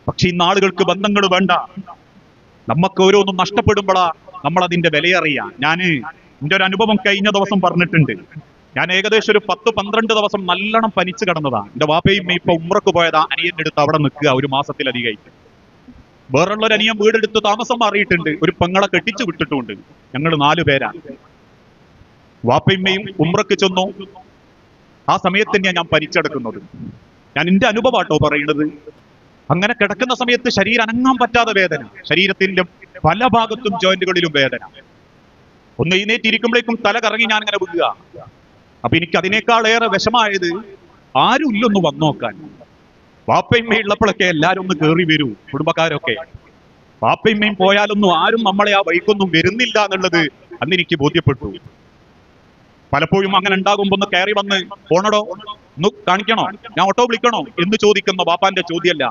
പക്ഷെ ഇന്ന് ആളുകൾക്ക് ബന്ധങ്ങൾ വേണ്ട. നമുക്ക് ഓരോന്നും നഷ്ടപ്പെടുമ്പോഴാ നമ്മൾ അതിന്റെ വിലയറിയാം. എന്റെ ഒരു അനുഭവം കഴിഞ്ഞ ദിവസം പറഞ്ഞിട്ടുണ്ട്. ഞാൻ ഏകദേശം ഒരു 10-12 ദിവസം നല്ലോണം പനിച്ചു കിടന്നതാ. എന്റെ വാപ്പയും ഇപ്പൊ ഉമ്രക്ക് പോയതാ. അനിയന്റെ അടുത്ത് അവിടെ നിൽക്കുക ഒരു മാസത്തിലധികമായിട്ട്. വേറുള്ളൊരു അനിയൻ വീടെടുത്ത് താമസം മാറിയിട്ടുണ്ട്. ഒരു പെങ്ങളെ കെട്ടിച്ചു വിട്ടിട്ടുണ്ട്. ഞങ്ങൾ 4 പേരാ. വാപ്പയമ്മയും ഉമ്രക്ക് ചെന്നു. ആ സമയത്ത് തന്നെയാണ് ഞാൻ പനിച്ചെടുക്കുന്നത്. ഞാൻ എന്റെ അനുഭവമാട്ടോ പറയുന്നത്. അങ്ങനെ കിടക്കുന്ന സമയത്ത് ശരീരം അനങ്ങാൻ പറ്റാതെ വേദന, ശരീരത്തിന്റെ പല ഭാഗത്തും ജോയിന്റുകളിലും വേദന. ഒന്ന് എഴുന്നേറ്റിരിക്കുമ്പോഴേക്കും തല കറങ്ങി ഞാൻ ഇങ്ങനെ വീഴുക. അപ്പൊ എനിക്ക് അതിനേക്കാളേറെ വിഷമായത് ആരും ഇല്ലൊന്ന് വന്നു നോക്കാൻ. വാപ്പയമ്മയും ഉള്ളപ്പോഴൊക്കെ എല്ലാരും ഒന്ന് കയറി വരൂ, കുടുംബക്കാരൊക്കെ. വാപ്പയമ്മയും പോയാലൊന്നും ആരും നമ്മളെ ആ വഴിക്കൊന്നും വരുന്നില്ല എന്നുള്ളത് അന്ന് എനിക്ക് ബോധ്യപ്പെട്ടു. പലപ്പോഴും അങ്ങനെ ഉണ്ടാകുമ്പോ ഒന്ന് കയറി വന്ന് പോണടോ, ഒന്ന് കാണിക്കണോ, ഞാൻ ഓട്ടോ വിളിക്കണോ എന്ന് ചോദിക്കുന്ന വാപ്പാന്റെ ചോദ്യമല്ല.